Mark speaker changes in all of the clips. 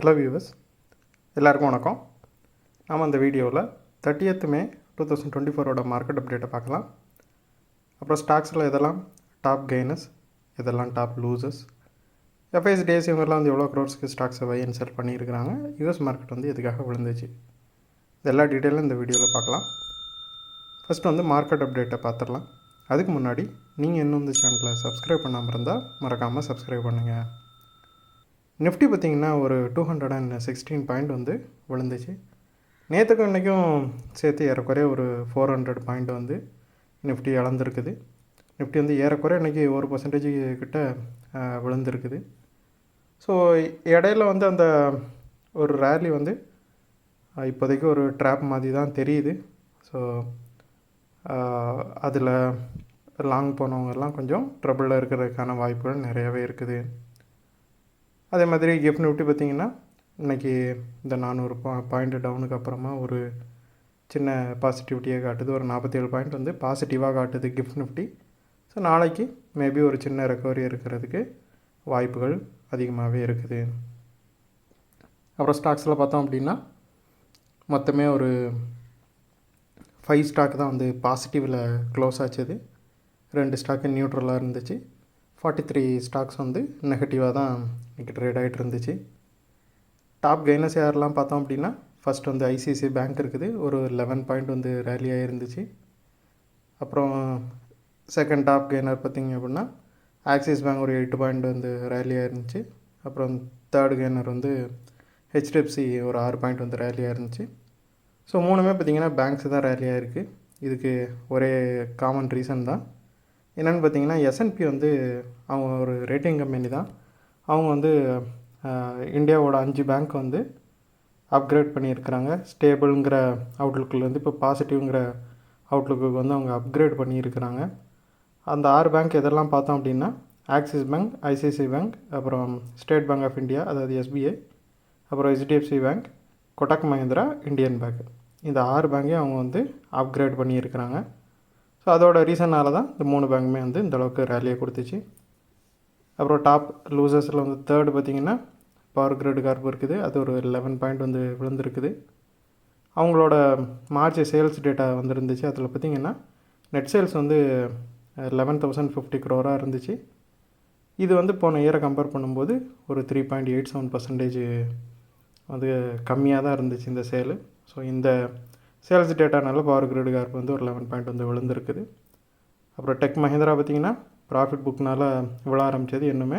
Speaker 1: Hello viewers, எல்லாருக்கும் வணக்கம். நாம் அந்த வீடியோவில் 30th May 2024 மார்க்கெட் அப்டேட்டை பார்க்கலாம். அப்புறம் ஸ்டாக்ஸில் எதெல்லாம் டாப் கெய்னர்ஸ், எதெல்லாம் டாப் லூசர்ஸ், எஃப்ஐஎஸ் டேஸ் இவங்கெல்லாம் வந்து எவ்வளோ க்ரோர்ஸ்க்கு ஸ்டாக்ஸை பை அண்ட் செல் பண்ணியிருக்கிறாங்க, யூஎஸ் மார்க்கெட் வந்து எதுக்காக விழுந்துச்சு, இது எல்லா டீட்டெயிலும் இந்த வீடியோவில் பார்க்கலாம். ஃபஸ்ட்டு வந்து மார்க்கெட் அப்டேட்டை பார்த்துடலாம். அதுக்கு முன்னாடி நீங்கள் இன்னும் இந்த சேனலை சப்ஸ்கிரைப் பண்ணாமல் இருந்தால் மறக்காமல் சப்ஸ்கிரைப் பண்ணுங்கள். நிஃப்டி பார்த்திங்கன்னா ஒரு 216 பாயிண்ட் வந்து விழுந்துச்சு. நேற்றுக்கும் இன்றைக்கும் சேர்த்து ஏறக்குறைய ஒரு 400 பாயிண்ட் வந்து நிஃப்டி இழந்திருக்குது. நிஃப்டி வந்து ஏறக்குறைய இன்றைக்கி 1% கிட்ட விழுந்திருக்குது. ஸோ இடையில வந்து அந்த ஒரு ரேலி வந்து இப்போதைக்கு ஒரு ட்ராப் மாதிரி தான் தெரியுது. ஸோ அதில் லாங் போனவங்கெல்லாம் கொஞ்சம் ட்ரபிளில் இருக்கிறதுக்கான வாய்ப்புகள் நிறையவே இருக்குது. அதே மாதிரி கிஃப்ட் நிஃப்டி பார்த்திங்கன்னா இன்றைக்கி இந்த 400 பாயிண்ட் டவுனுக்கு அப்புறமா ஒரு சின்ன பாசிட்டிவிட்டியாக காட்டுது. ஒரு 47 பாயிண்ட் வந்து பாசிட்டிவாக காட்டுது கிஃப்ட் நிஃப்டி. ஸோ நாளைக்கு மேபி ஒரு சின்ன ரெக்கவரி இருக்கிறதுக்கு வாய்ப்புகள் அதிகமாகவே இருக்குது. அப்புறம் ஸ்டாக்ஸில் பார்த்தோம் அப்படின்னா மொத்தமே ஒரு 5 ஸ்டாக் தான் வந்து பாசிட்டிவில் க்ளோஸ் ஆச்சுது. 2 ஸ்டாக்கு நியூட்ரலாக இருந்துச்சு. 43 ஸ்டாக்ஸ் வந்து நெகட்டிவாக தான் இன்றைக்கி ட்ரேட் ஆகிட்டு இருந்துச்சு. டாப் கெய்னர்ஸ் யாரெல்லாம் பார்த்தோம் அப்படின்னா ஃபஸ்ட் வந்து ஐசிஐசிஐ பேங்க் இருக்குது. ஒரு 11 பாயிண்ட் வந்து ரேலியாக இருந்துச்சு. அப்புறம் செகண்ட் டாப் கெய்னர் பார்த்திங்க அப்படின்னா ஆக்சிஸ் பேங்க் ஒரு 8 பாயிண்ட் வந்து ரேலியாக இருந்துச்சு. அப்புறம் தேர்ட் கெய்னர் வந்து ஹெச்டிஎஃப்சி ஒரு 6 பாயிண்ட் வந்து ரேலியாக இருந்துச்சு. ஸோ மூணுமே பார்த்திங்கன்னா பேங்க்ஸ் தான் ரேலியாக இருக்குது. இதுக்கு ஒரே காமன் ரீசன் தான் என்னென்னு பார்த்திங்கன்னா எஸ்என்பி வந்து அவங்க ஒரு ரேட்டிங் கம்பெனி தான். அவங்க வந்து இந்தியாவோட 5 பேங்க் வந்து அப்கிரேட் பண்ணியிருக்கிறாங்க. ஸ்டேபிளுங்கிற அவுட்லுக்கில் வந்து இப்போ பாசிட்டிவ்ங்கிற அவுட்லுக்கு வந்து அவங்க அப்கிரேட் பண்ணியிருக்கிறாங்க. அந்த 6 பேங்க் எதெல்லாம் பார்த்தோம் அப்படின்னா ஆக்சிஸ் பேங்க், ஐசிஐசிஐ பேங்க், அப்புறம் ஸ்டேட் பேங்க் ஆஃப் இந்தியா அதாவது எஸ்பிஐ, அப்புறம் HDFC bank, Kotak Mahindra, Indian bank, இந்த 6 பேங்கையும் அவங்க வந்து அப்கிரேட் பண்ணியிருக்கிறாங்க. ஸோ அதோட ரீசனால் தான் இந்த 3 பேங்க்குமே வந்து இந்தளவுக்கு ரேலியை கொடுத்துச்சு. அப்புறம் டாப் லூசர்ஸில் வந்து தேர்டு பார்த்திங்கன்னா பவர் கிரிட் கார்ப் இருக்குது. அது ஒரு 11 பாயிண்ட் வந்து விழுந்திருக்குது. அவங்களோட மார்ச் சேல்ஸ் டேட்டா வந்துருந்துச்சு. அதில் பார்த்திங்கன்னா நெட் சேல்ஸ் வந்து 11,050 crore இருந்துச்சு. இது வந்து போன இயரை கம்பேர் பண்ணும்போது ஒரு 3.87% வந்து கம்மியாக தான் இருந்துச்சு இந்த சேலு. ஸோ இந்த சேல்ஸ் டேட்டானால பவர் கிரிட் கார்ப் வந்து ஒரு 11 பாயிண்ட் வந்து விழுந்திருக்குது. அப்புறம் டெக் மஹிந்திரா பார்த்திங்கன்னா ப்ராஃபிட் புக்னால் விழ ஆரம்பித்தது இன்னுமே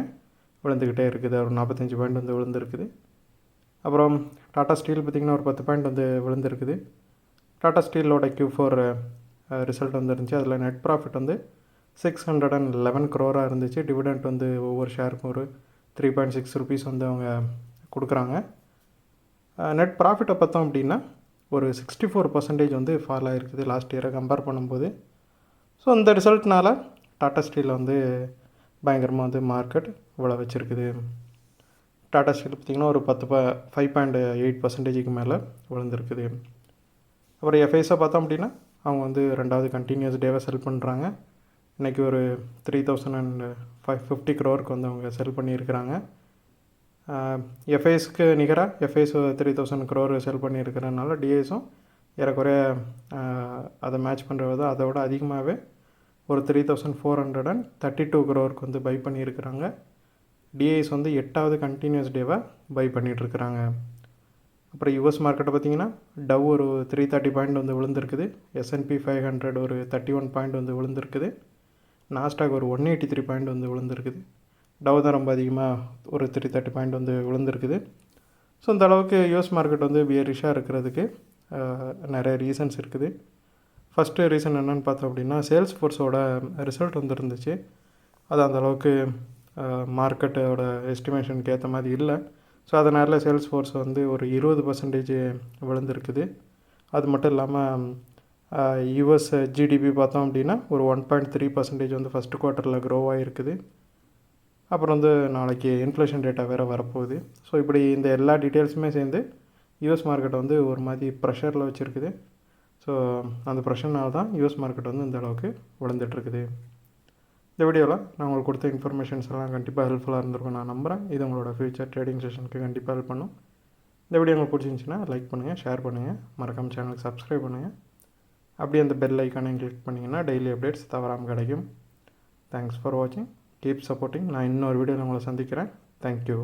Speaker 1: விழுந்துக்கிட்டே இருக்குது. ஒரு 45 பாயிண்ட் வந்து விழுந்திருக்குது. அப்புறம் டாடா ஸ்டீல் பார்த்திங்கன்னா ஒரு 10 பாயிண்ட் வந்து விழுந்திருக்குது. டாடா ஸ்டீலோட Q4 ரிசல்ட் வந்துருந்துச்சு. அதில் நெட் ப்ராஃபிட் வந்து 611 crore இருந்துச்சு. டிவிடெண்ட் வந்து ஒவ்வொரு ஷேருக்கும் ஒரு 3.6 rupees வந்து அவங்க கொடுக்குறாங்க. நெட் ப்ராஃபிட்டை பார்த்தோம் அப்படின்னா ஒரு 64% வந்து ஃபால் ஆகிருக்குது லாஸ்ட் இயரை கம்பேர் பண்ணும்போது. ஸோ இந்த ரிசல்ட்னால் டாடா ஸ்டீல் வந்து பயங்கரமாக வந்து மார்க்கெட் விழ வச்சுருக்குது. டாடா ஸ்டீல் பார்த்திங்கன்னா ஒரு 5.8% மேலே விழுந்திருக்குது. அப்புறம் எஃப்ஐஸை பார்த்தோம் அப்படின்னா அவங்க வந்து 2வது கண்டினியூஸ் டேவை செல் பண்ணுறாங்க. இன்றைக்கி ஒரு 3,550 crore வந்து அவங்க செல் பண்ணியிருக்கிறாங்க. எஃப்ஐஎஸ்க்கு நிகராக எஃப்ஐஎஸ் 3,000 crore செல் பண்ணியிருக்கிறதுனால டிஐஸும் ஏறக்குறைய அதை மேட்ச் பண்ணுறது அதோட அதிகமாகவே ஒரு 3,432 crore வந்து பை பண்ணியிருக்கிறாங்க. டிஐஸ் வந்து 8வது கண்டினியூஸ் டேவை பை பண்ணிகிட்ருக்கிறாங்க. அப்புறம் யூஎஸ் மார்க்கெட்டை பார்த்திங்கன்னா டவ் ஒரு 330 பாயிண்ட் வந்து விழுந்திருக்குது. S&P 500 ஒரு 31 பாயிண்ட் வந்து விழுந்திருக்குது. நாஸ்டாக் ஒரு 183 பாயிண்ட் வந்து விழுந்திருக்குது. டவ் தான் ரொம்ப அதிகமாக ஒரு 330 பாயிண்ட் வந்து விழுந்திருக்குது. ஸோ இந்த அளவுக்கு யூஎஸ் மார்க்கெட் வந்து பியரிஷாக இருக்கிறதுக்கு நிறைய ரீசன்ஸ் இருக்குது. ஃபஸ்ட்டு ரீசன் என்னென்னு பார்த்தோம் அப்படின்னா சேல்ஸ் ஃபோர்ஸோட ரிசல்ட் வந்துருந்துச்சு. அது அந்தளவுக்கு மார்க்கெட்டோட எஸ்டிமேஷனுக்கு ஏற்ற மாதிரி இல்லை. ஸோ அதனால் சேல்ஸ் ஃபோர்ஸ் வந்து ஒரு 20% விழுந்திருக்குது. அது மட்டும் இல்லாமல் யூஎஸ் ஜிடிபி பார்த்தோம் அப்படின்னா ஒரு 1.3% வந்து ஃபஸ்ட்டு குவார்ட்டரில் க்ரோ ஆகிருக்குது. அப்புறம் வந்து நாளைக்கு இன்ஃப்ளேஷன் டேட்டா வேறு வரப்போகுது. ஸோ இப்படி இந்த எல்லா டீட்டெயில்ஸுமே சேர்ந்து யூஎஸ் மார்க்கெட் வந்து ஒரு மாதிரி ப்ரெஷரில் வச்சுருக்குது. ஸோ அந்த ப்ரெஷர்னால தான் யூஎஸ் மார்க்கெட் வந்து இந்த அளவுக்கு விழுந்துட்டுருக்குது. இந்த வீடியோவில் நான் உங்களுக்கு கொடுத்த இன்ஃபர்மேஷன்ஸ் எல்லாம் கண்டிப்பாக ஹெல்ப்ஃபுல்லாக இருந்திருக்கும் நான் நம்புகிறேன். இது உங்களோட ஃபியூச்சர் ட்ரேடிங் செஷனுக்கு கண்டிப்பாக ஹெல்ப் பண்ணும். இந்த வீடியோ உங்களுக்கு பிடிச்சிருந்துச்சின்னா லைக் பண்ணுங்கள், ஷேர் பண்ணுங்கள், மறக்காமல் சேனலுக்கு சப்ஸ்கிரைப் பண்ணுங்கள். அப்படியே அந்த பெல் ஐக்கானையும் கிளிக் பண்ணிங்கன்னா டெய்லி அப்டேட்ஸ் தவறாமல் கிடைக்கும். தேங்க்ஸ் ஃபார் வாட்சிங், கீப் சப்போர்ட்டிங். நான் இன்னொரு வீடியோவில் உங்களை சந்திக்கிறேன். தேங்க்யூ.